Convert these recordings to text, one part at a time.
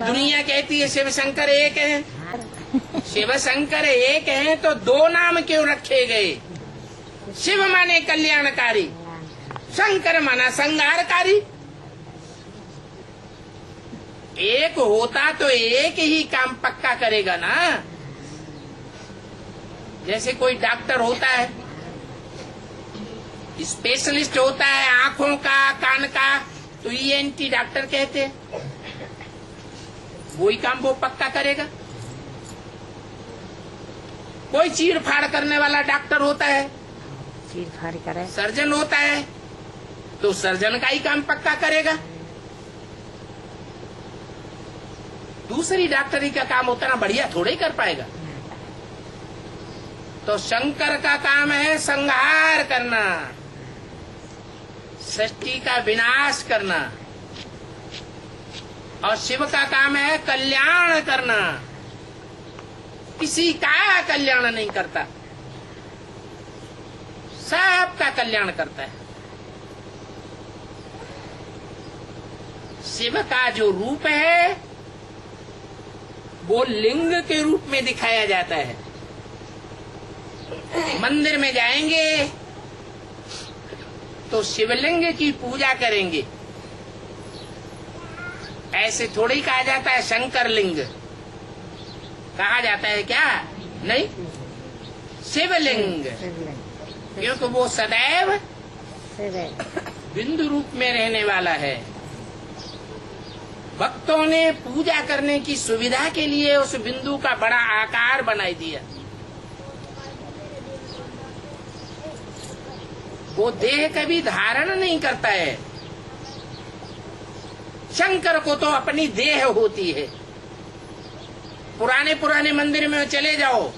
दुनिया कहती है शिव शंकर एक है। शिव शंकर एक है तो दो नाम क्यों रखे गए? शिव माने कल्याणकारी, शंकर माना संहारकारी। एक होता तो एक ही काम पक्का करेगा ना। जैसे कोई डॉक्टर होता है, स्पेशलिस्ट होता है आंखों का, कान का, तो ENT डॉक्टर कहते हैं। वही काम वो पक्का करेगा। कोई चीर फाड़ करने वाला डॉक्टर होता है, चीर फाड़ करे, सर्जन होता है तो सर्जन का ही काम पक्का करेगा। दूसरी डॉक्टरी का काम उतना बढ़िया थोड़े ही कर पाएगा। तो शंकर का काम है संहार करना, सृष्टि का विनाश करना, और शिव का काम है कल्याण करना। किसी का कल्याण नहीं करता, सबका कल्याण करता है। शिव का जो रूप है वो लिंग के रूप में दिखाया जाता है। मंदिर में जाएंगे तो शिवलिंग की पूजा करेंगे। ऐसे थोड़ी ही कहा जाता है शंकर लिंग, कहा जाता है क्या? नहीं, शिवलिंग, क्योंकि वो सदैव बिंदु रूप में रहने वाला है। भक्तों ने पूजा करने की सुविधा के लिए उस बिंदु का बड़ा आकार बनाई दिया। वो देह कभी धारण नहीं करता है। शंकर को तो अपनी देह होती है। पुराने मंदिर में चले जाओ,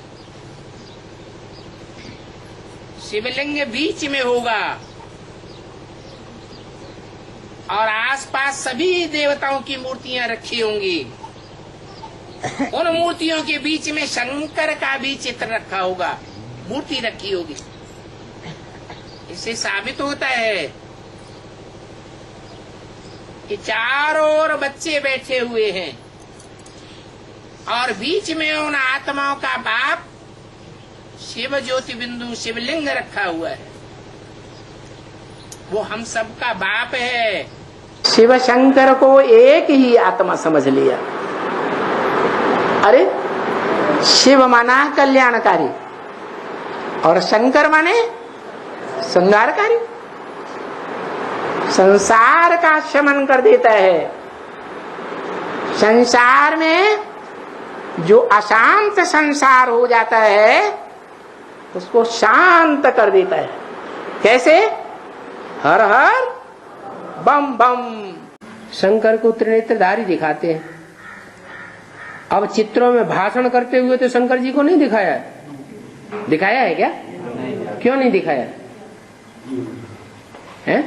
शिवलिंग बीच में होगा और आसपास सभी देवताओं की मूर्तियां रखी होंगी। उन मूर्तियों के बीच में शंकर का भी चित्र रखा होगा, मूर्ति रखी होगी। इससे साबित होता है कि चारों ओर बच्चे बैठे हुए हैं और बीच में उन आत्माओं का बाप शिव ज्योति बिंदु शिवलिंग रखा हुआ है। वो हम सबका बाप है। शिव शंकर को एक ही आत्मा समझ लिया। अरे शिव माना कल्याणकारी और शंकर माने संहारकारी। संसार का शमन कर देता है। संसार में जो अशांत संसार हो जाता है उसको शांत कर देता है। कैसे? हर हर बम बम। शंकर को त्रिनेत्रधारी दिखाते हैं। अब चित्रों में भाषण करते हुए तो शंकर जी को नहीं दिखाया है। दिखाया है क्या? क्यों नहीं दिखाया है?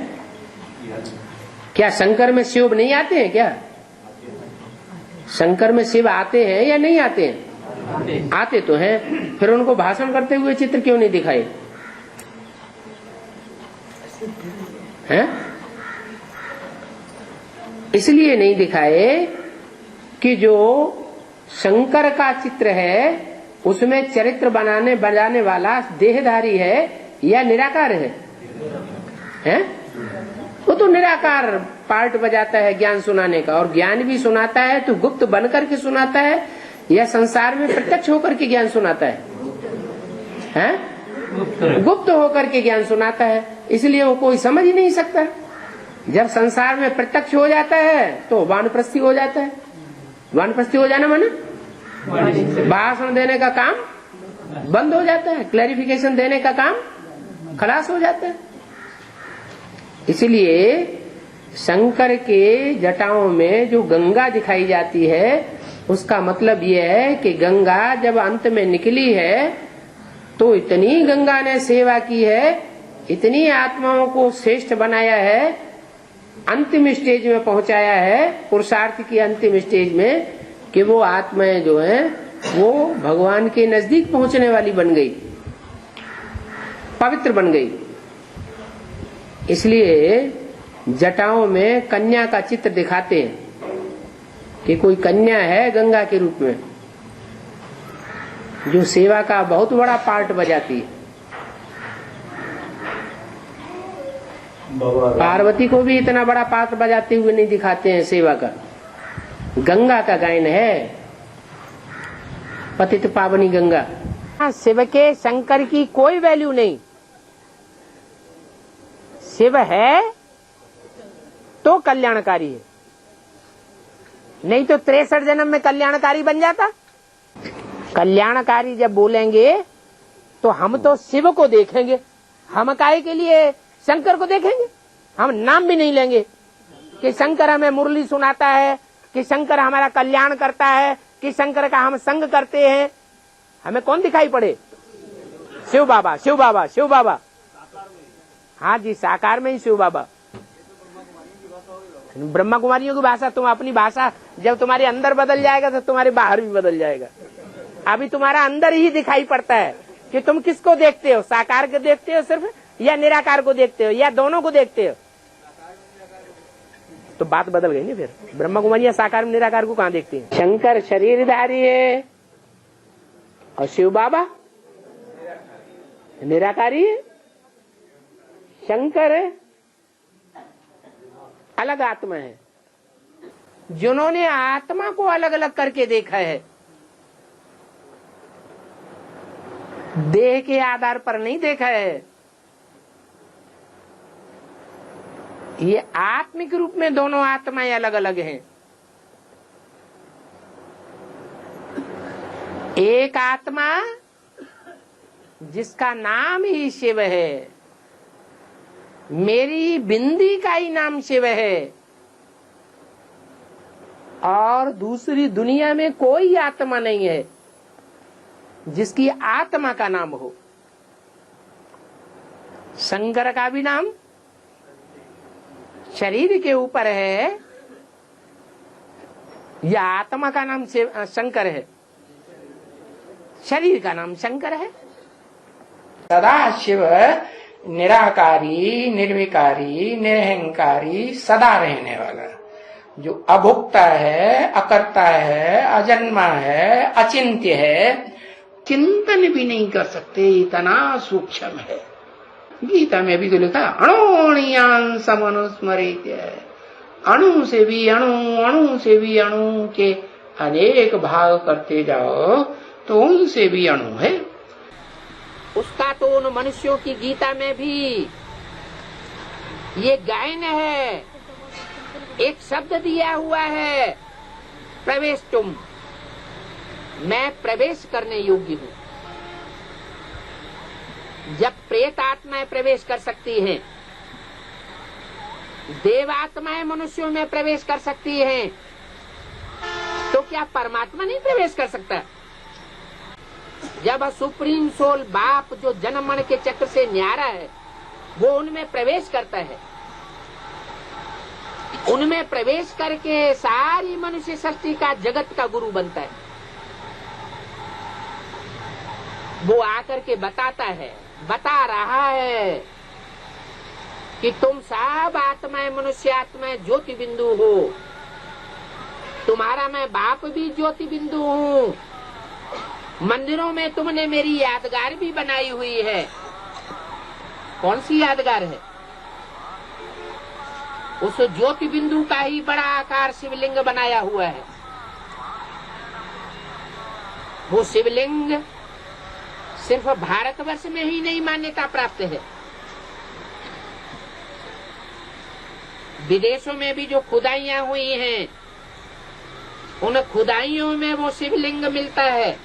क्या शंकर में शिव नहीं आते हैं क्या? शंकर में शिव आते हैं या नहीं आते हैं? आते तो हैं। फिर उनको भाषण करते हुए चित्र क्यों नहीं दिखाए हैं? इसलिए नहीं दिखाए कि जो शंकर का चित्र है उसमें चरित्र बनाने वाला देहधारी है या निराकार है? हैं? वो तो निराकार पार्ट बजाता है ज्ञान सुनाने का, और ज्ञान भी सुनाता है तो गुप्त बन करके सुनाता है या संसार में प्रत्यक्ष होकर के ज्ञान सुनाता है? हैं? गुप्त होकर के ज्ञान सुनाता है। इसलिए वो कोई समझ ही नहीं सकता। जब संसार में प्रत्यक्ष हो जाता है तो वानप्रस्थी हो जाता है। वानप्रस्थी हो जाना माने भाषण देने का काम बंद हो जाता है, क्लैरिफिकेशन देने का काम खलास हो जाता है। इसलिए शंकर के जटाओं में जो गंगा दिखाई जाती है उसका मतलब यह है कि गंगा जब अंत में निकली है तो इतनी गंगा ने सेवा की है, इतनी आत्माओं को श्रेष्ठ बनाया है, अंतिम स्टेज में पहुंचाया है, पुरुषार्थ की अंतिम स्टेज में, कि वो आत्माएं जो हैं वो भगवान के नजदीक पहुंचने वाली बन गई, पवित्र बन गई। इसलिए जटाओं में कन्या का चित्र दिखाते हैं। कि कोई कन्या है गंगा के रूप में जो सेवा का बहुत बड़ा पार्ट बजाती है। पार्वती को भी इतना बड़ा पार्ट बजाते हुए नहीं दिखाते हैं सेवा का। गंगा का गायन है, पतित पावनी गंगा। शिव के शंकर की कोई वैल्यू नहीं। शिव है तो कल्याणकारी है, नहीं तो 63 जन्म में कल्याणकारी बन जाता। कल्याणकारी जब बोलेंगे तो हम तो शिव को देखेंगे, हम काहे के लिए शंकर को देखेंगे? हम नाम भी नहीं लेंगे कि शंकर हमें मुरली सुनाता है, कि शंकर हमारा कल्याण करता है, कि शंकर का हम संग करते हैं। हमें कौन दिखाई पड़े? शिव बाबा, शिव बाबा, शिव बाबा। हाँ जी, साकार में ही शिव बाबा। ब्रह्मा कुमारियों की भाषा, तुम अपनी भाषा जब तुम्हारे अंदर बदल जाएगा तो तुम्हारे बाहर भी बदल जाएगा। अभी तुम्हारा अंदर ही दिखाई पड़ता है कि तुम किसको देखते हो, साकार को देखते हो सिर्फ, या निराकार को देखते हो, या दोनों को देखते हो। तो बात बदल गई ना फिर। ब्रह्मा कुमारियां साकार में निराकार को कहाँ देखती हैं? शंकर शरीरधारी है और शिव बाबा निराकारी है। शंकर अलग आत्मा है। जिन्होंने आत्मा को अलग अलग करके देखा है, देह के आधार पर नहीं देखा है, ये आत्मिक रूप में दोनों आत्माएं अलग अलग हैं। एक आत्मा जिसका नाम ही शिव है, मेरी बिंदी का ही नाम शिव है, और दूसरी दुनिया में कोई आत्मा नहीं है जिसकी आत्मा का नाम हो। शंकर का भी नाम शरीर के ऊपर है, या आत्मा का नाम शंकर है? शरीर का नाम शंकर है। सदा शिव निराकारी, निर्विकारी, निरहंकारी, सदा रहने वाला, जो अभुक्ता है, अकर्ता है, अजन्मा है, अचिंत्य है, चिंतन भी नहीं कर सकते, इतना सूक्ष्म है। गीता में भी तो लिखा अणुणीयान समनुस्मरित, अणु से भी अणु, अणु से भी अणु के अनेक भाग करते जाओ तो उनसे भी अणु है। उसका तो उन मनुष्यों की गीता में भी ये गायन है, एक शब्द दिया हुआ है, प्रवेश तुम, मैं प्रवेश करने योग्य हूँ। जब प्रेत आत्माएं प्रवेश कर सकती हैं, देव आत्माएं मनुष्यों में प्रवेश कर सकती हैं, तो क्या परमात्मा नहीं प्रवेश कर सकता? जब सुप्रीम सोल बाप जो जन्म मरण के चक्र से न्यारा है, वो उनमें प्रवेश करता है, उनमें प्रवेश करके सारी मनुष्य सृष्टि का, जगत का गुरु बनता है। वो आकर के बताता है, बता रहा है कि तुम सब आत्माएं, मनुष्य आत्माएं ज्योति बिंदु हो, तुम्हारा मैं बाप भी ज्योति बिंदु हूँ। मंदिरों में तुमने मेरी यादगार भी बनाई हुई है। कौन सी यादगार है? उस ज्योति बिंदु का ही बड़ा आकार शिवलिंग बनाया हुआ है। वो शिवलिंग सिर्फ भारतवर्ष में ही नहीं मान्यता प्राप्त है, विदेशों में भी जो खुदाइयां हुई हैं, उन खुदाइयों में वो शिवलिंग मिलता है।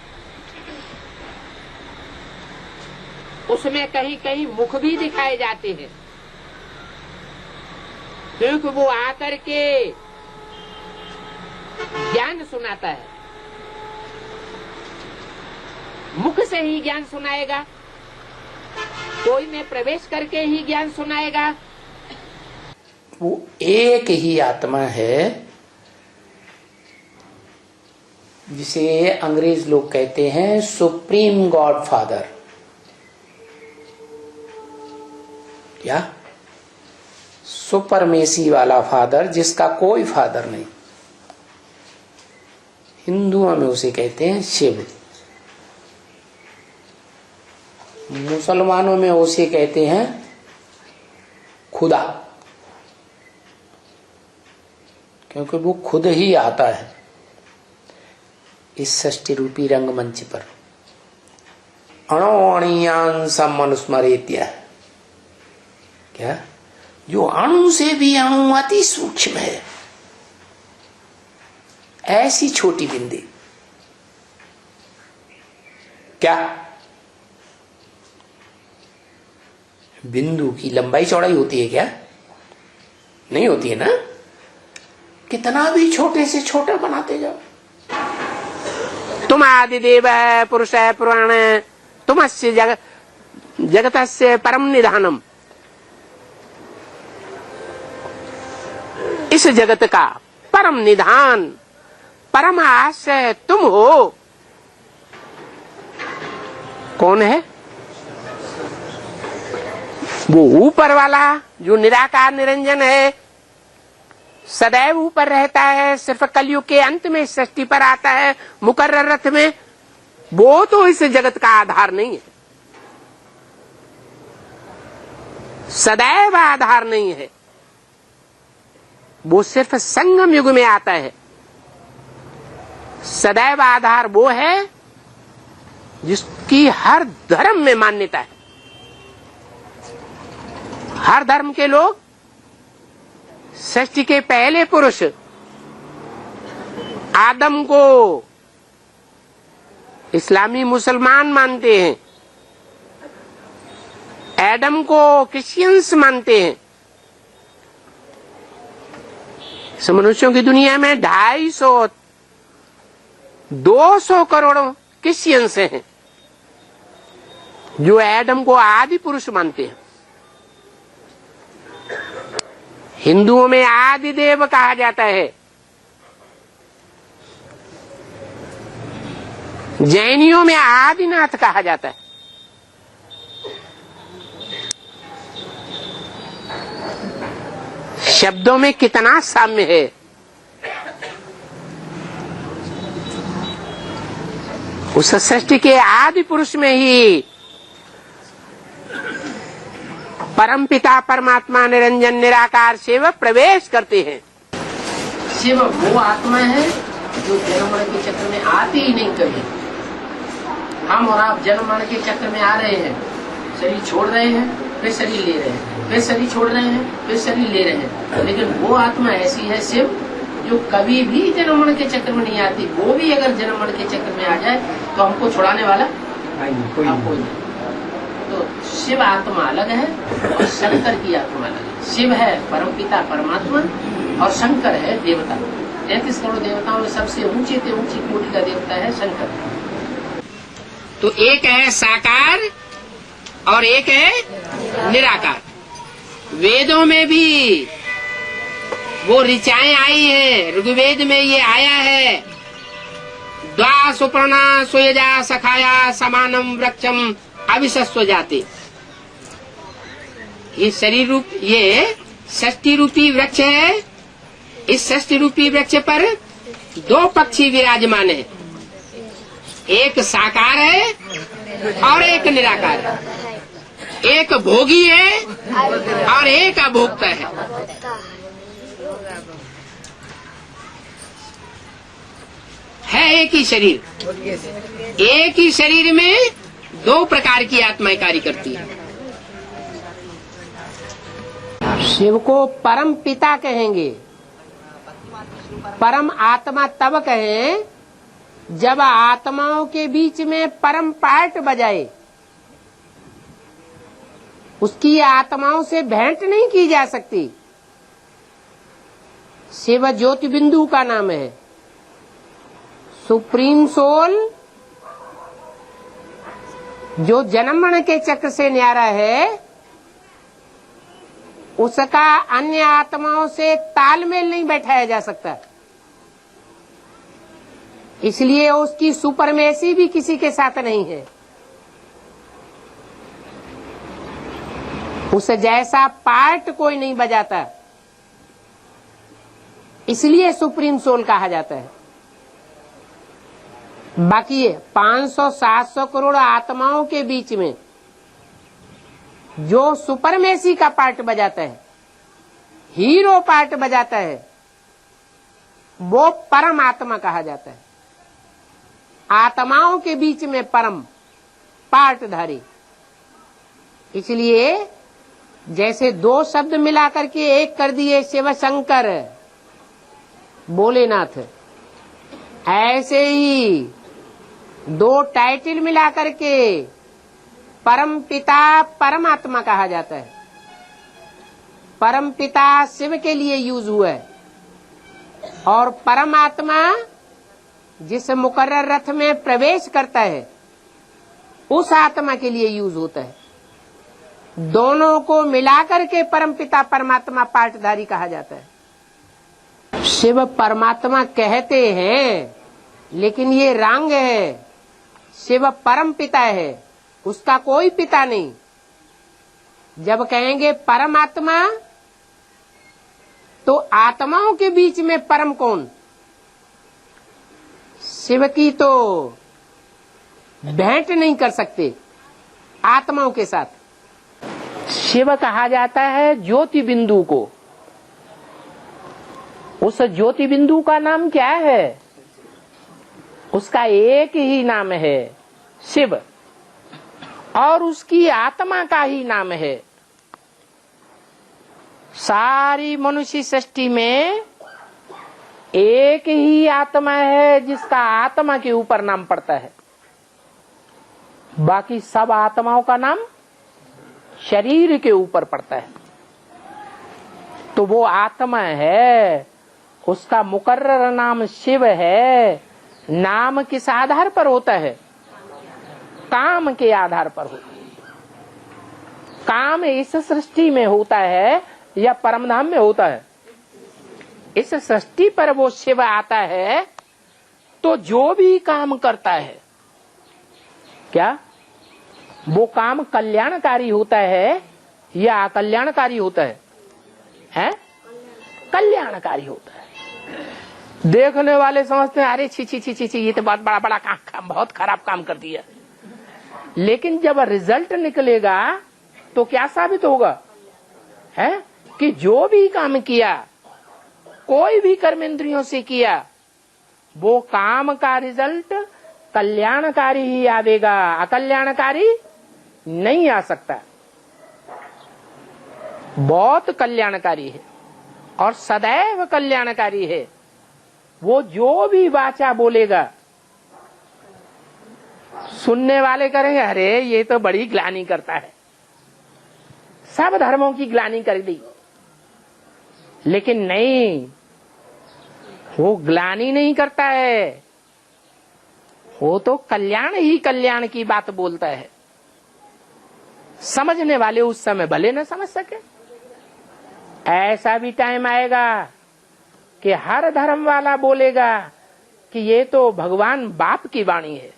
उसमें कहीं कहीं मुख भी दिखाए जाते हैं, क्योंकि वो आकर के ज्ञान सुनाता है। मुख से ही ज्ञान सुनाएगा, कोई में प्रवेश करके ही ज्ञान सुनाएगा। वो एक ही आत्मा है जिसे अंग्रेज लोग कहते हैं सुप्रीम गॉड फादर, या सुपरमेसी वाला फादर, जिसका कोई फादर नहीं। हिंदुओं में उसे कहते हैं शिव, मुसलमानों में उसे कहते हैं खुदा, क्योंकि वो खुद ही आता है इस षष्ठी रूपी रंगमंच पर। अणोअणीयांसम अनुस्मरेत्य, क्या जो अणु से भी अणु अति सूक्ष्म है, ऐसी छोटी बिंदी। क्या बिंदु की लंबाई चौड़ाई होती है क्या? नहीं होती है ना। कितना भी छोटे से छोटा बनाते जाओ। तुम आदिदेव है, पुरुष है, पुराण है, तुमस्य जगतस्य परम निधानम। इस जगत का परम निधान, परम आश्रय तुम हो। कौन है? वो ऊपर वाला जो निराकार निरंजन है, सदैव ऊपर रहता है, सिर्फ कलयुग के अंत में सृष्टि पर आता है मुकर्रर रथ में। वो तो इस जगत का आधार नहीं है, सदैव आधार नहीं है। वो सिर्फ संगम युग में आता है। सदैव आधार वो है जिसकी हर धर्म में मान्यता है। हर धर्म के लोग सृष्टि के पहले पुरुष आदम को इस्लामी मुसलमान मानते हैं, एडम को क्रिश्चियंस मानते हैं। इस मनुष्यों की दुनिया में 250 करोड़ क्रिश्चियंस हैं जो एडम को आदि पुरुष मानते हैं। हिंदुओं में आदि देव कहा जाता है, जैनियों में आदिनाथ कहा जाता है। शब्दों में कितना साम्य है। उस सृष्टि के आदि पुरुष में ही परम पिता परमात्मा निरंजन निराकार शिव प्रवेश करते हैं। शिव वो आत्मा है जो जन्म मरण के चक्र में आती ही नहीं कभी। हम और आप जन्म मरण के चक्र में आ रहे हैं, शरीर छोड़ रहे हैं, फिर शरीर ले रहे हैं, फिर शरीर छोड़ रहे हैं, फिर शरीर ले रहे हैं। लेकिन वो आत्मा ऐसी है शिव जो कभी भी जन्म मरण के चक्र में नहीं आती। वो भी अगर जन्म मरण के चक्र में आ जाए तो हमको छुड़ाने वाला कोई नहीं। तो शिव आत्मा अलग है और शंकर की आत्मा अलग है। शिव है परमपिता परमात्मा और शंकर है देवता। 33 करोड़ देवताओं में सबसे ऊंची से ऊंची कोटि का देवता है शंकर। तो एक है साकार और एक है निराकार। वेदों में भी वो ऋचाएं आई है। ऋग्वेद में ये आया है, द्वा सुपर्णा सुयजा सखाया समानम वृक्षम अविशस्व जाते। ये शरीर रूप, ये षष्ठी रूपी वृक्ष है। इस षष्ठी रूपी वृक्ष पर 2 पक्षी विराजमान है, एक साकार है और एक निराकार है। एक भोगी है और एक अभोक्ता है एक ही शरीर। एक ही शरीर में 2 प्रकार की आत्माएं कार्य करती है। शिव को परम पिता कहेंगे, परम आत्मा तब कहें जब आत्माओं के बीच में परम पार्ट बजाए। उसकी आत्माओं से भेंट नहीं की जा सकती। शिव ज्योति बिंदु का नाम है। सुप्रीम सोल जो जन्म मरण के चक्र से न्यारा है, उसका अन्य आत्माओं से तालमेल नहीं बैठाया जा सकता। इसलिए उसकी सुपरमेसी भी किसी के साथ नहीं है। उस जैसा पार्ट कोई नहीं बजाता, इसलिए सुप्रीम सोल कहा जाता है। बाकी ये 500-700 करोड़ आत्माओं के बीच में जो सुपरमेसी का पार्ट बजाता है, हीरो पार्ट बजाता है, वो परम आत्मा कहा जाता है। आत्माओं के बीच में परम पार्टधारी। इसलिए जैसे दो शब्द मिलाकर के एक कर दिए शिव शंकर भोलेनाथ, ऐसे ही दो टाइटल मिलाकर के परम पिता परमात्मा कहा जाता है। परम पिता शिव के लिए यूज हुआ है और परमात्मा जिस मुकर्रर रथ में प्रवेश करता है उस आत्मा के लिए यूज होता है। दोनों को मिलाकर के परम पिता परमात्मा पार्टधारी कहा जाता है। शिव परमात्मा कहते हैं लेकिन ये रंग है। शिव परम पिता है, उसका कोई पिता नहीं। जब कहेंगे परमात्मा तो आत्माओं के बीच में परम कौन? शिव की तो भेंट नहीं कर सकते आत्माओं के साथ। शिव कहा जाता है ज्योति बिंदु को। उस ज्योति बिंदु का नाम क्या है? उसका एक ही नाम है शिव, और उसकी आत्मा का ही नाम है। सारी मनुष्य सृष्टि में एक ही आत्मा है जिसका आत्मा के ऊपर नाम पड़ता है। बाकी सब आत्माओं का नाम शरीर के ऊपर पड़ता है। तो वो आत्मा है, उसका मुकर्रर नाम शिव है। नाम किस आधार पर होता है? काम के आधार पर होता है। काम इस सृष्टि में होता है या परमधाम में होता है? इस सृष्टि पर वो शिव आता है तो जो भी काम करता है, क्या वो काम कल्याणकारी होता है या अकल्याणकारी होता है? हैं? कल्याणकारी होता है। देखने वाले समझते हैं अरे छी छी छी छी छी, ये तो बहुत बड़ा काम, बहुत खराब काम कर दिया। लेकिन जब रिजल्ट निकलेगा तो क्या साबित होगा? है कि जो भी काम किया, कोई भी कर्मेंद्रियों से किया, वो काम का रिजल्ट कल्याणकारी ही आवेगा, अकल्याणकारी नहीं आ सकता। बहुत कल्याणकारी है और सदैव कल्याणकारी है। वो जो भी वाचा बोलेगा, सुनने वाले करेंगे अरे ये तो बड़ी ग्लानि करता है, सब धर्मों की ग्लानि कर दी। लेकिन नहीं, वो ग्लानि नहीं करता है, वो तो कल्याण ही कल्याण की बात बोलता है। समझने वाले उस समय भले न समझ सके। ऐसा भी टाइम आएगा कि हर धर्म वाला बोलेगा कि ये तो भगवान बाप की वाणी है,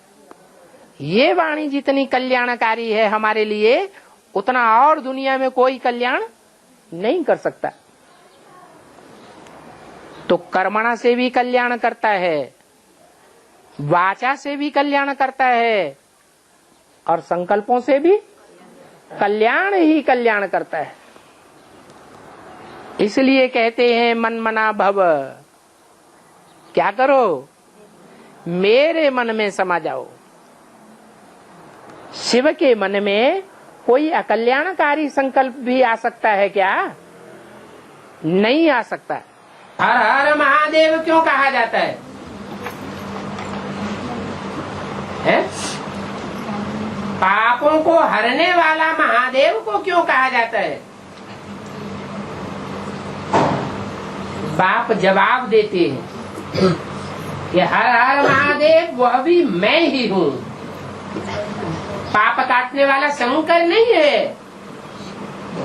ये वाणी जितनी कल्याणकारी है हमारे लिए, उतना और दुनिया में कोई कल्याण नहीं कर सकता। तो कर्मणा से भी कल्याण करता है, वाचा से भी कल्याण करता है, और संकल्पों से भी कल्याण ही कल्याण करता है। इसलिए कहते हैं मन मना भव, क्या करो? मेरे मन में समा जाओ। शिव के मन में कोई अकल्याणकारी संकल्प भी आ सकता है क्या? नहीं आ सकता। हर हर महादेव क्यों कहा जाता है? पापों को हरने वाला महादेव को क्यों कहा जाता है? बाप जवाब देते हैं कि हर हर महादेव वह भी मैं ही हूँ। पाप काटने वाला शंकर नहीं है।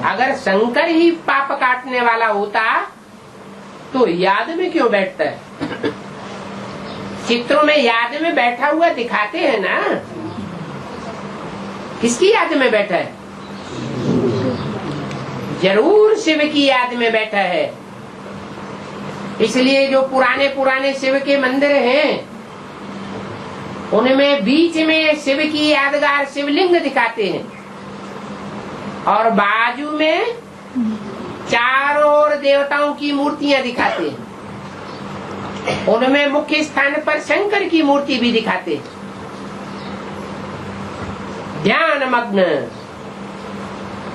अगर शंकर ही पाप काटने वाला होता तो याद में क्यों बैठता है? चित्रों में याद में बैठा हुआ दिखाते हैं ना। किसकी याद में बैठा है? जरूर शिव की याद में बैठा है। इसलिए जो पुराने पुराने शिव के मंदिर हैं उनमें बीच में शिव की यादगार शिवलिंग दिखाते हैं और बाजू में चारों ओर देवताओं की मूर्तियां दिखाते हैं। उनमें मुख्य स्थान पर शंकर की मूर्ति भी दिखाते हैं। ध्यान मग्न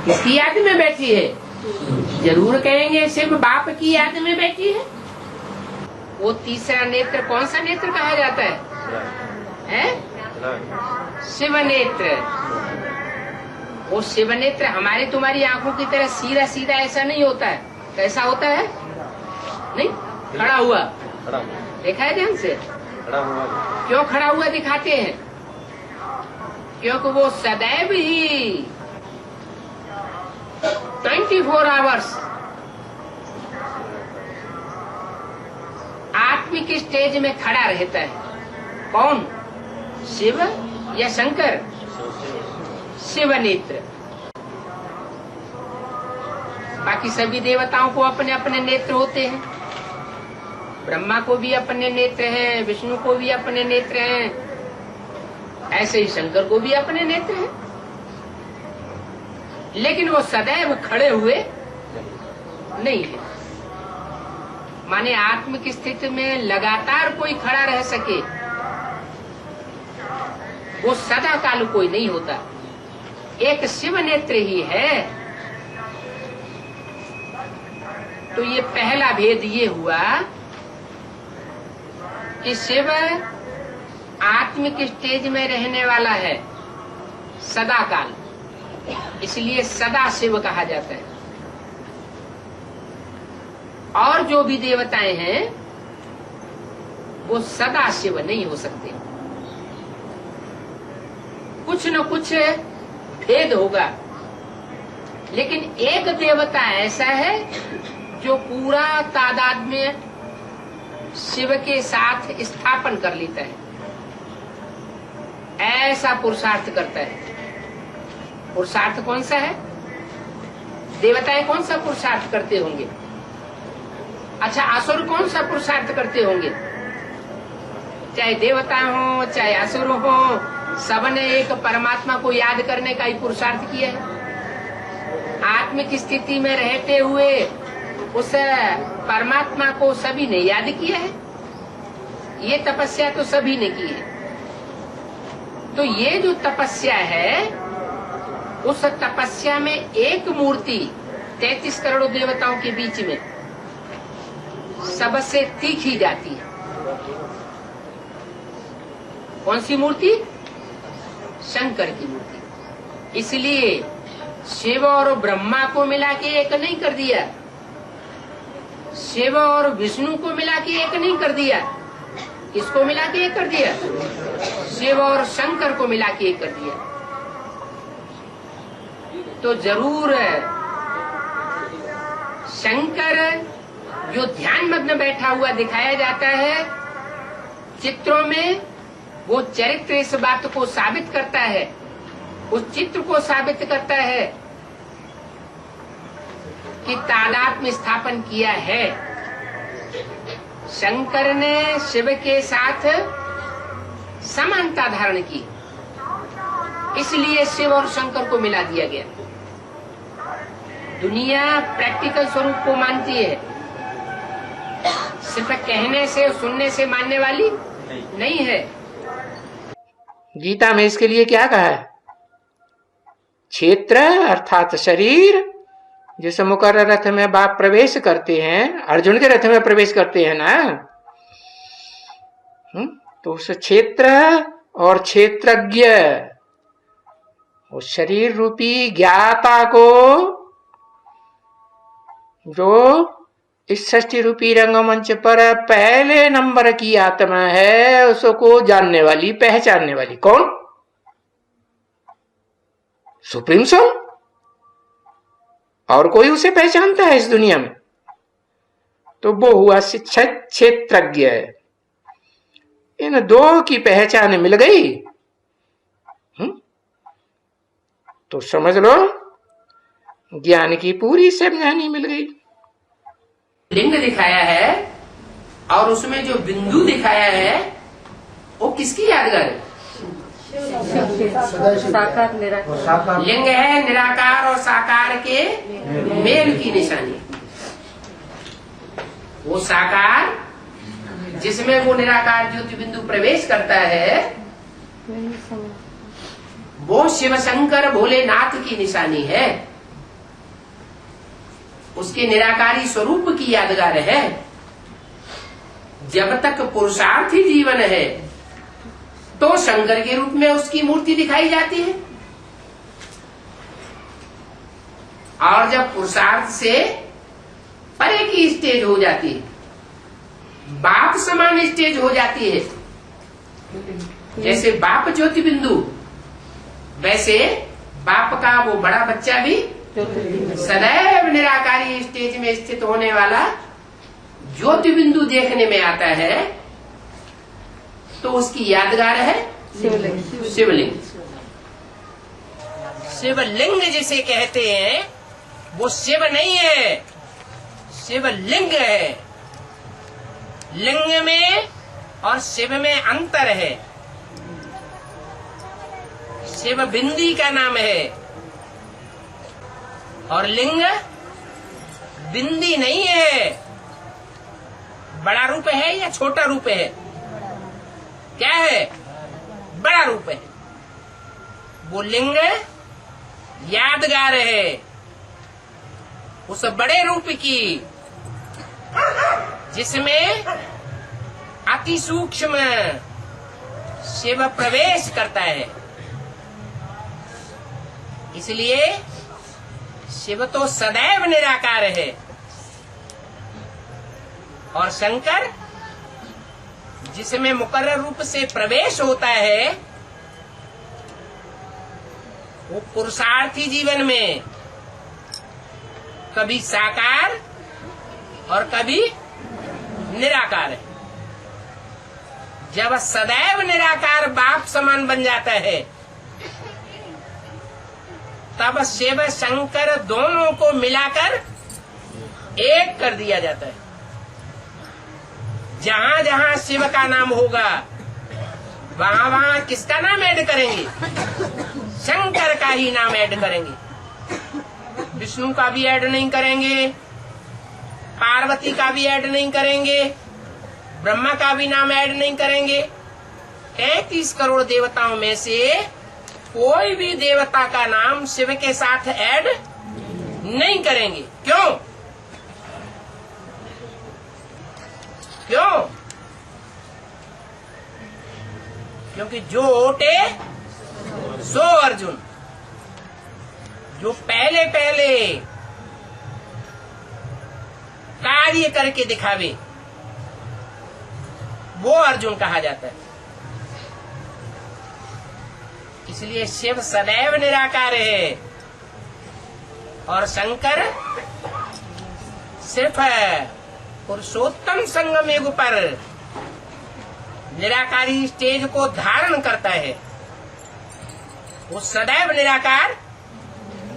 किसकी याद में बैठी है? जरूर कहेंगे शिव बाप की याद में बैठी है। वो तीसरा नेत्र कौन सा नेत्र कहा जाता है? शिव नेत्र। वो शिव नेत्र हमारे तुम्हारी आंखों की तरह सीधा सीधा ऐसा नहीं होता है। कैसा होता है? नहीं, खड़ा हुआ। देखा है ध्यान से? क्यों खड़ा हुआ दिखाते हैं? क्योंकि वो सदैव ही 24 आवर्स आत्मिक स्टेज में खड़ा रहता है। कौन? शिव या शंकर? शिव नेत्र। बाकी सभी देवताओं को अपने अपने नेत्र होते हैं। ब्रह्मा को भी अपने नेत्र हैं, विष्णु को भी अपने नेत्र हैं, ऐसे ही शंकर को भी अपने नेत्र हैं। लेकिन वो सदैव खड़े हुए नहीं है। माने आत्मिक स्थिति में लगातार कोई खड़ा रह सके, वो सदा काल कोई नहीं होता। एक शिव नेत्र ही है। तो ये पहला भेद ये हुआ कि शिव आत्मिक स्टेज में रहने वाला है सदा काल, इसलिए सदा शिव कहा जाता है। और जो भी देवताएं हैं वो सदा शिव नहीं हो सकते। कुछ न कुछ भेद होगा। लेकिन एक देवता ऐसा है जो पूरा तादाद में शिव के साथ स्थापन कर लेता है, ऐसा पुरुषार्थ करता है। पुरुषार्थ कौन सा है? देवताएं कौन सा पुरुषार्थ करते होंगे? अच्छा, असुर कौन सा पुरुषार्थ करते होंगे? चाहे देवता हो चाहे असुर हो, सबने एक परमात्मा को याद करने का ही पुरुषार्थ किया है। आत्मिक स्थिति में रहते हुए उस परमात्मा को सभी ने याद किया है। ये तपस्या तो सभी ने की है। तो ये जो तपस्या है, उस तपस्या में एक मूर्ति 33 करोड़ देवताओं के बीच में सबसे तीखी जाती है। कौन सी मूर्ति? शंकर की मूर्ति। इसलिए शिव और ब्रह्मा को मिला के एक नहीं कर दिया, शिव और विष्णु को मिला के एक नहीं कर दिया। किसको मिला के एक कर दिया? शिव और शंकर को मिला के एक कर दिया। तो जरूर शंकर जो ध्यान मग्न बैठा हुआ दिखाया जाता है चित्रों में, वो चरित्र इस बात को साबित करता है, उस चित्र को साबित करता है कि तादाद में स्थापन किया है। शंकर ने शिव के साथ समानता धारण की, इसलिए शिव और शंकर को मिला दिया गया। दुनिया प्रैक्टिकल स्वरूप को मानती है, सिर्फ कहने से सुनने से मानने वाली नहीं है। गीता में इसके लिए क्या कहा है? क्षेत्र अर्थात शरीर, जिस मुकर्रर रथ में बाप प्रवेश करते हैं, अर्जुन के रथ में प्रवेश करते हैं ना, तो उस क्षेत्र और क्षेत्रज्ञ, उस शरीर रूपी ज्ञाता को, जो इस षष्ठी रूपी रंगमंच पर पहले नंबर की आत्मा है, उसको जानने वाली, पहचानने वाली कौन? Supreme soul. और कोई उसे पहचानता है इस दुनिया में? तो वो हुआ क्षेत्रज्ञ। इन दो की पहचान मिल गई तो समझ लो ज्ञान की पूरी सावधानी मिल गई। लिंग दिखाया है और उसमें जो बिंदु दिखाया है वो किसकी यादगार है? साकार निराकार। लिंग है निराकार और साकार के मेल की निशानी। वो साकार जिसमें वो निराकार ज्योति बिंदु प्रवेश करता है, वो शिव शंकर भोलेनाथ की निशानी है, उसके निराकारी स्वरूप की यादगार है। जब तक पुरुषार्थी जीवन है तो शंकर के रूप में उसकी मूर्ति दिखाई जाती है, और जब पुरुषार्थ से परे की स्टेज हो जाती है, बाप समान स्टेज हो जाती है, जैसे बाप ज्योति बिंदु, वैसे बाप का वो बड़ा बच्चा भी सदैव निराकारी स्टेज में स्थित होने वाला ज्योति बिंदु देखने में आता है, तो उसकी यादगार है शिवलिंग। शिवलिंग जिसे कहते हैं वो शिव नहीं है, शिवलिंग है। लिंग में और शिव में अंतर है। शिव बिंदी का नाम है और लिंग बिंदी नहीं है। बड़ा रूप है या छोटा रूप है? क्या है? बड़ा रूप है। वो लिंग यादगार है उस बड़े रूप की, जिसमें अति सूक्ष्म शिव प्रवेश करता है। इसलिए शिव तो सदैव निराकार है और शंकर जिसमें मुकर्रर रूप से प्रवेश होता है, वो पुरुषार्थी जीवन में कभी साकार और कभी निराकार है। जब सदैव निराकार बाप समान बन जाता है, तब शिव शंकर दोनों को मिलाकर एक कर दिया जाता है। जहां जहां शिव का नाम होगा, वहां वहां किसका नाम ऐड करेंगे? शंकर का ही नाम ऐड करेंगे। विष्णु का भी ऐड नहीं करेंगे, पार्वती का भी ऐड नहीं करेंगे, ब्रह्मा का भी नाम ऐड नहीं करेंगे। 33 करोड़ देवताओं में से कोई भी देवता का नाम शिव के साथ ऐड नहीं करेंगे। क्यों? क्यों? क्योंकि जो ओटे सो अर्जुन, जो पहले पहले कार्य करके दिखावे, वो अर्जुन कहा जाता है। इसलिए शिव सदैव निराकार है और शंकर सिर्फ पुरुषोत्तम संगम युग पर निराकारी स्टेज को धारण करता है। वो सदैव निराकार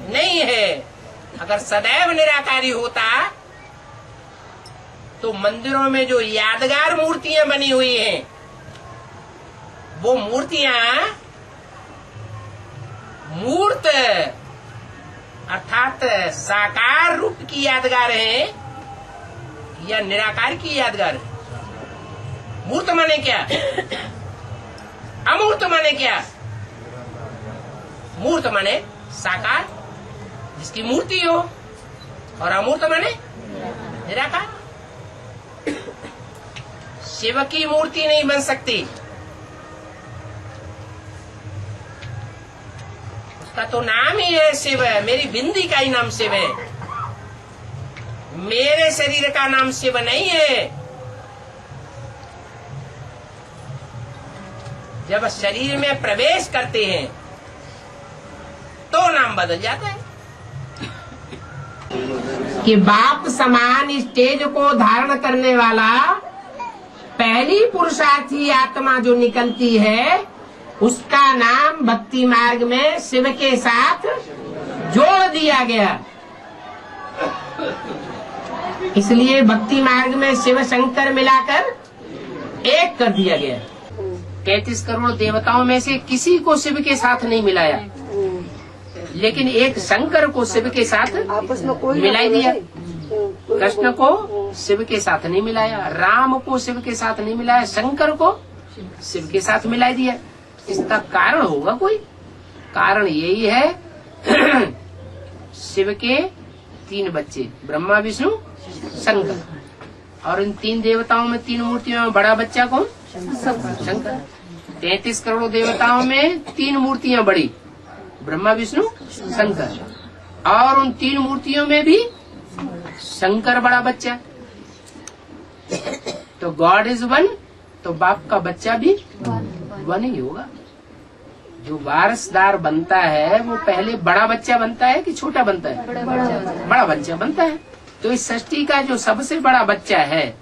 नहीं है। अगर सदैव निराकारी होता तो मंदिरों में जो यादगार मूर्तियां बनी हुई हैं, वो मूर्तियां मूर्त अर्थात साकार रूप की यादगार है या निराकार की यादगार है? मूर्त माने क्या? अमूर्त माने क्या? मूर्त माने साकार, जिसकी मूर्ति हो, और अमूर्त माने निराकार। शिव की मूर्ति नहीं बन सकती, उसका तो नाम ही है शिव। मेरी बिंदी का ही नाम शिव है, मेरे शरीर का नाम शिव नहीं है। जब शरीर में प्रवेश करते हैं तो नाम बदल जाता है। कि बाप समान स्टेज को धारण करने वाला पहली पुरुषार्थी आत्मा जो निकलती है, उसका नाम भक्ति मार्ग में शिव के साथ जोड़ दिया गया। इसलिए भक्ति मार्ग में शिव शंकर मिलाकर एक कर दिया गया। 33 करोड़ देवताओं में से किसी को शिव के साथ नहीं मिलाया, लेकिन एक शंकर को शिव के साथ आपस में कोई मिलाई दिया। कृष्ण को शिव के साथ नहीं मिलाया, राम को शिव के साथ नहीं मिलाया, शंकर को शिव के साथ मिला दिया। इसका कारण होगा कोई? कारण यही है शिव के 3 बच्चे, ब्रह्मा विष्णु शंकर, और इन 3 देवताओं में 3 मूर्तियों में बड़ा बच्चा कौन? शंकर। 33 करोड़ देवताओं में 3 मूर्तियां बड़ी, ब्रह्मा विष्णु शंकर, और उन 3 मूर्तियों में भी शंकर बड़ा बच्चा। तो गॉड इज वन, तो बाप का बच्चा भी वन ही होगा। जो वारसदार बनता है वो पहले बड़ा बच्चा बनता है कि छोटा बनता है? बड़ा बच्चा बनता है। तो इस सृष्टि का जो सबसे बड़ा बच्चा है,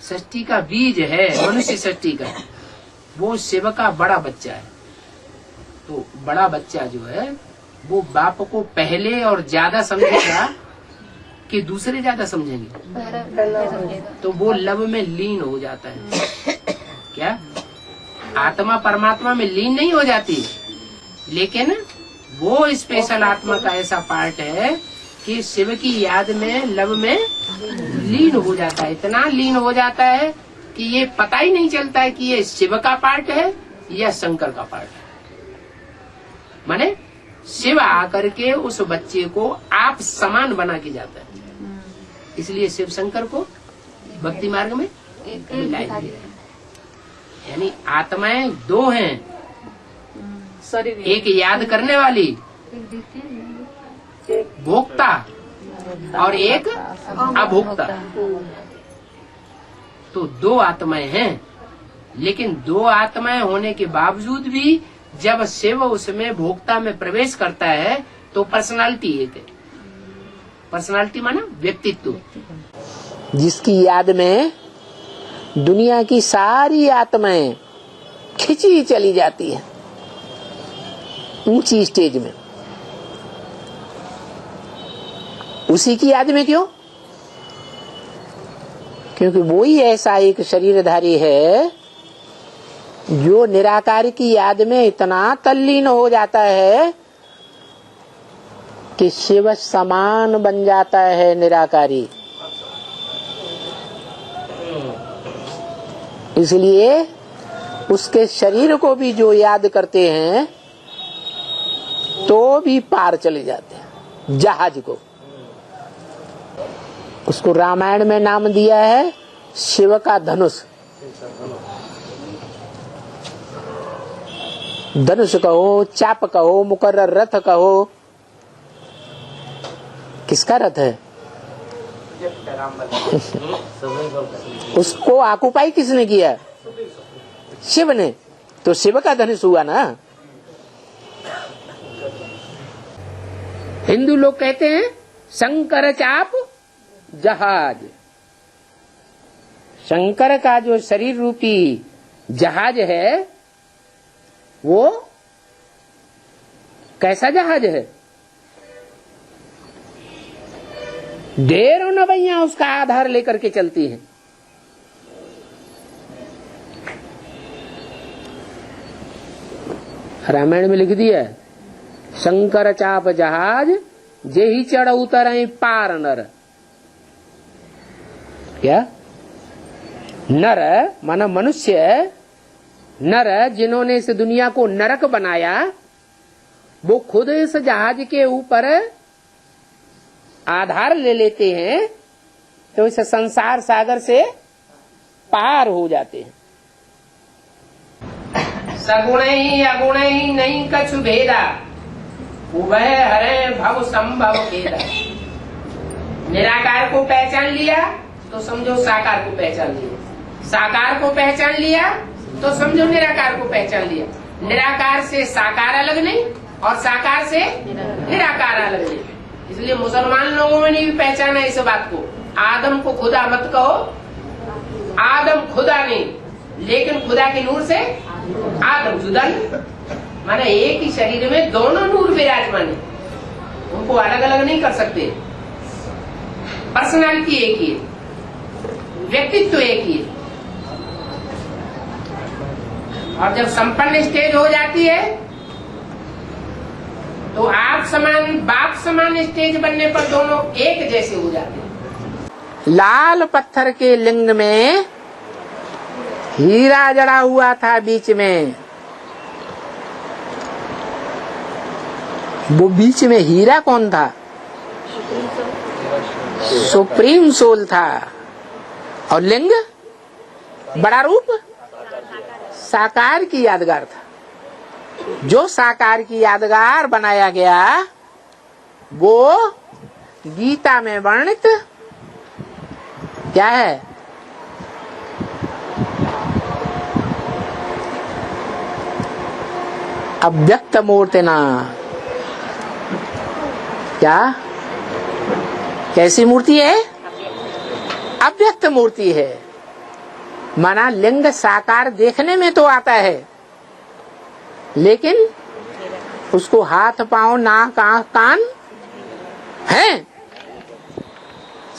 सृष्टि का बीज है, मनुष्य सृष्टि का, वो शिव का बड़ा बच्चा है। तो बड़ा बच्चा जो है वो बाप को पहले और ज्यादा समझेगा कि दूसरे ज्यादा समझेंगे, तो वो लव में लीन हो जाता है। क्या आत्मा परमात्मा में लीन नहीं हो जाती, लेकिन वो स्पेशल आत्मा का ऐसा पार्ट है कि शिव की याद में लव में लीन हो जाता है। इतना लीन हो जाता है कि ये पता ही नहीं चलता है कि ये शिव का पार्ट है या शंकर का पार्ट है। माने शिव आकर के उस बच्चे को आप समान बना के जाता है। इसलिए शिव शंकर को भक्ति मार्ग में मिलाए दिया। यानी आत्माएं 2 हैं, एक याद करने वाली भोक्ता और एक अभोक्ता। तो 2 आत्माएं हैं, लेकिन 2 आत्माएं होने के बावजूद भी जब शिव उसमें भोक्ता में प्रवेश करता है तो पर्सनालिटी एक है। पर्सनालिटी माना व्यक्तित्व, जिसकी याद में दुनिया की सारी आत्माएं खिंची चली जाती है ऊंची स्टेज में। उसी की याद में क्यों? क्योंकि वो ही ऐसा एक शरीरधारी है जो निराकार की याद में इतना तल्लीन हो जाता है कि शिव समान बन जाता है निराकारी। इसलिए उसके शरीर को भी जो याद करते हैं तो भी पार चले जाते हैं जहाज को। उसको रामायण में नाम दिया है शिव का धनुष। धनुष कहो, चाप कहो, मुकर्रर रथ कहो, किसका रथ है? उसको आकुपाई किसने किया? शिव ने। तो शिव का धनुष हुआ ना। हिंदू लोग कहते हैं शंकर चाप जहाज। शंकर का जो शरीर रूपी जहाज है वो कैसा जहाज है? ढेरों नवैया उसका आधार लेकर के चलती हैं। रामायण में लिख दिया शंकर चाप जहाज जे ही चढ़ उतर पार नर। क्या? नर माना मनुष्य, नर जिन्होंने इस दुनिया को नरक बनाया वो खुद इस जहाज के ऊपर आधार ले लेते हैं तो इस संसार सागर से पार हो जाते हैं। सगुण ही अगुण ही नहीं कछु भेदा, उभय हरे भव संभव भेदा। निराकार को पहचान लिया तो समझो साकार को पहचान लिया, साकार को पहचान लिया तो समझो निराकार को पहचान लिया। निराकार से साकार अलग नहीं और साकार से निराकार अलग नहीं। इसलिए मुसलमान लोगों में नहीं पहचाना इस बात को। आदम को खुदा मत कहो, आदम खुदा नहीं, लेकिन खुदा के नूर से आदम जुदा नहीं। माना एक ही शरीर में दोनों नूर विराजमान है, उनको अलग अलग नहीं कर सकते। पर्सनालिटी एक ही है, व्यक्तित्व एक ही है। और जब संपन्न स्टेज हो जाती है तो आप समान बाप समान स्टेज बनने पर दोनों एक जैसे हो जाते हैं। लाल पत्थर के लिंग में हीरा जड़ा हुआ था बीच में, वो बीच में हीरा कौन था? सुप्रीम सोल था। और लिंग बड़ा रूप साकार की यादगार था। जो साकार की यादगार बनाया गया वो गीता में वर्णित क्या है? अव्यक्त मूर्तिना। क्या कैसी मूर्ति है? अव्यक्त मूर्ति है। माना लिंग साकार देखने में तो आता है, लेकिन उसको हाथ पांव नाक आंख कान हैं,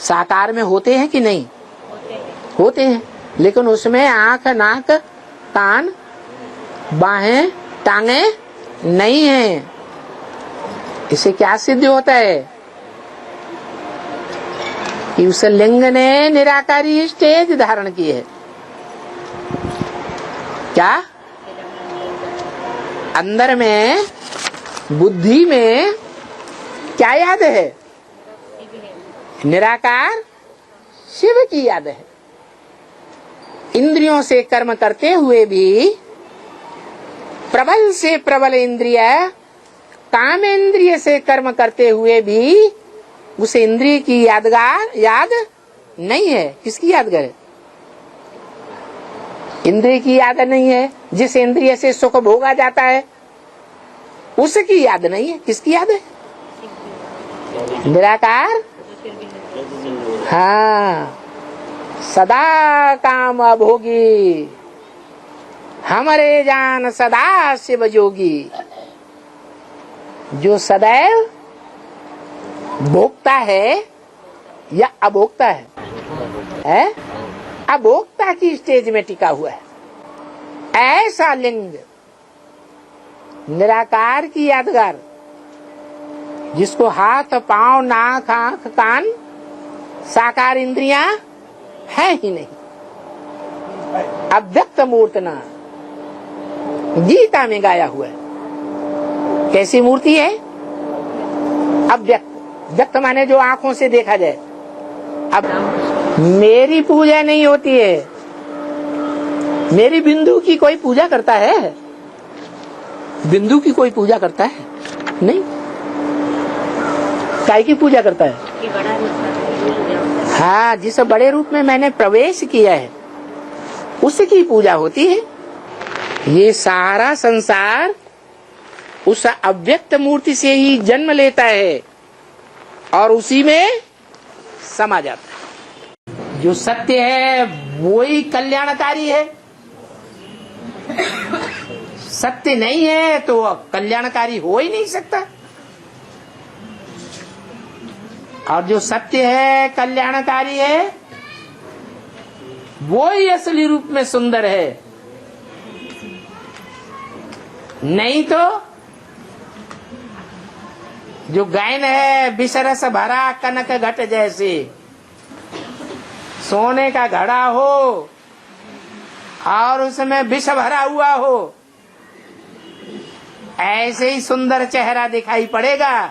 साकार में होते हैं कि नहीं? होते हैं, लेकिन उसमें आंख नाक कान बाहें टांगे नहीं हैं। इसे क्या सिद्ध होता है कि उस लिंग ने निराकारी स्टेज धारण की है। क्या अंदर में बुद्धि में क्या याद है? निराकार शिव की याद है। इंद्रियों से कर्म करते हुए भी प्रबल से प्रबल इंद्रिय काम इंद्रिय से कर्म करते हुए भी उस इंद्रिय की याद नहीं है। किसकी यादगार है? इंद्रिय की याद नहीं है। जिस इंद्रिय से सुख भोगा जाता है उसकी याद नहीं है। किसकी याद है? निराकार। हाँ, सदा काम अभोगी हमारे जान सदा शिव जोगी। जो सदैव भोगता है या अभोक्ता है? अभोक्ता की स्टेज में टिका हुआ है। ऐसा लिंग निराकार की यादगार, जिसको हाथ पांव नाक आंख कान साकार इंद्रियां है ही नहीं, अव्यक्त मूर्तना गीता में गाया हुआ है। कैसी मूर्ति है? अव्यक्त। व्यक्त माने जो आंखों से देखा जाए। अब मेरी पूजा नहीं होती है। मेरी बिंदु की कोई पूजा करता है? बिंदु की कोई पूजा करता है? नहीं। काय की पूजा करता है? हाँ, जिस बड़े रूप में मैंने प्रवेश किया है उसकी पूजा होती है। ये सारा संसार उस अव्यक्त मूर्ति से ही जन्म लेता है और उसी में समा जाता है। जो सत्य है वो ही कल्याणकारी है। सत्य नहीं है तो कल्याणकारी हो ही नहीं सकता। और जो सत्य है कल्याणकारी है वो ही असली रूप में सुंदर है। नहीं तो जो गायन है विषरस भरा कनक घट जैसे, सोने का घड़ा हो और उसमें विष भरा हुआ हो, ऐसे ही सुंदर चेहरा दिखाई पड़ेगा,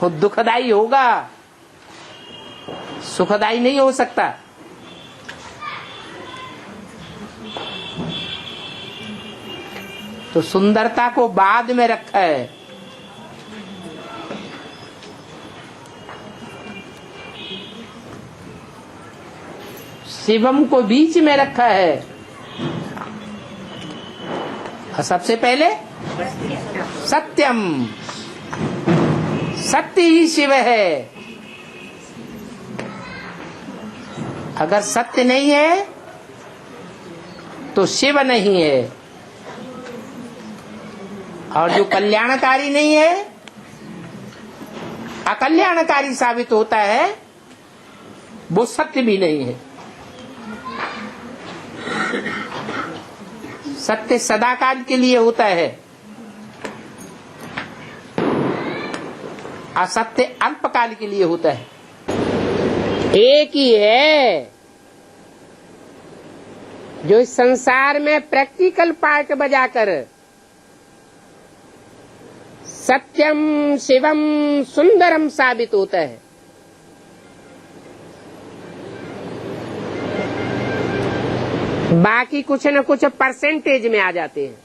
वो दुखदाई होगा, सुखदाई नहीं हो सकता। तो सुंदरता को बाद में रखा है। शिवम को बीच में रखा है। और सबसे पहले सत्यम, सत्य ही शिव है। अगर सत्य नहीं है तो शिव नहीं है। और जो कल्याणकारी नहीं है अकल्याणकारी साबित होता है, वो सत्य भी नहीं है। सत्य सदाकाल के लिए होता है, असत्य अल्पकाल के लिए होता है। एक ही है जो इस संसार में प्रैक्टिकल पार्ट बजाकर सत्यम शिवम सुंदरम साबित होता है। बाकी कुछ न कुछ परसेंटेज में आ जाते हैं।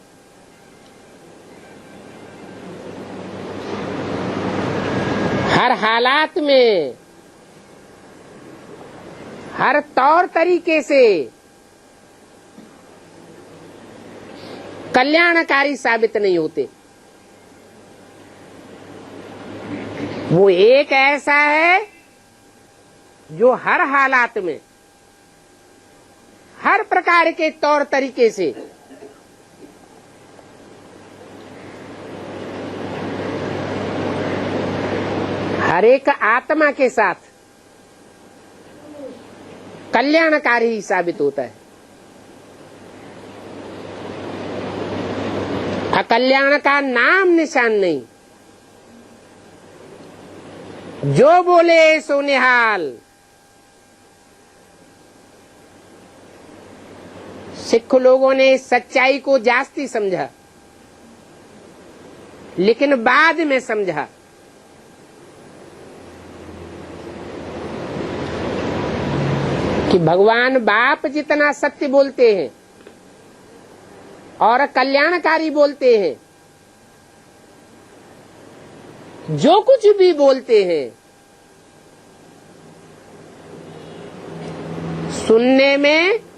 हर हालात में, हर तौर तरीके से कल्याणकारी साबित नहीं होते। वो एक ऐसा है जो हर हालात में, हर प्रकार के तौर तरीके से हर एक आत्मा के साथ कल्याणकारी ही साबित होता है। अकल्याण का नाम निशान नहीं। जो बोले सो निहाल। सिख लोगों ने सच्चाई को जास्ती समझा, लेकिन बाद में समझा कि भगवान बाप जितना सत्य बोलते हैं और कल्याणकारी बोलते हैं, जो कुछ भी बोलते हैं सुनने में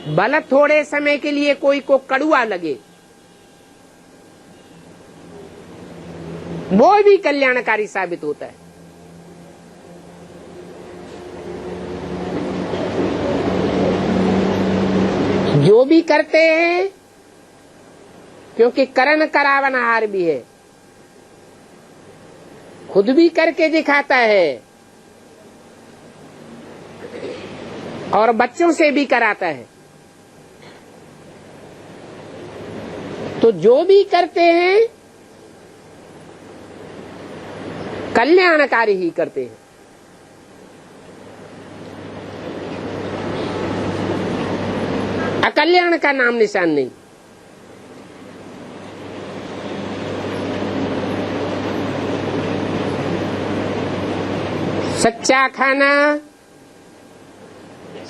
भले थोड़े समय के लिए कोई को कड़ुआ लगे, वो भी कल्याणकारी साबित होता है। जो भी करते हैं, क्योंकि करण करावनहार भी है, खुद भी करके दिखाता है और बच्चों से भी कराता है। तो जो भी करते हैं कल्याणकारी ही करते हैं। अकल्याण का नाम निशान नहीं। सच्चा खाना,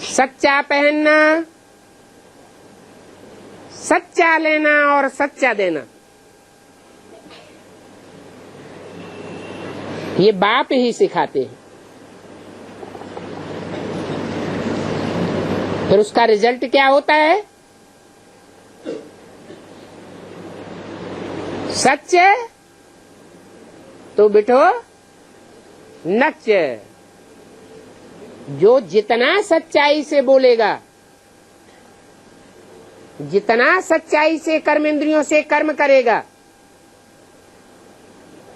सच्चा पहनना, सच्चा लेना और सच्चा देना, ये बाप ही सिखाते हैं। फिर उसका रिजल्ट क्या होता है? सच तो बिठो नच। जो जितना सच्चाई से बोलेगा, जितना सच्चाई से कर्मेंद्रियों से कर्म करेगा,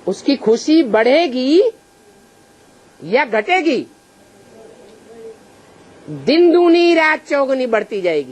उसकी खुशी बढ़ेगी या घटेगी? दिन दूनी रात चौगुनी बढ़ती जाएगी।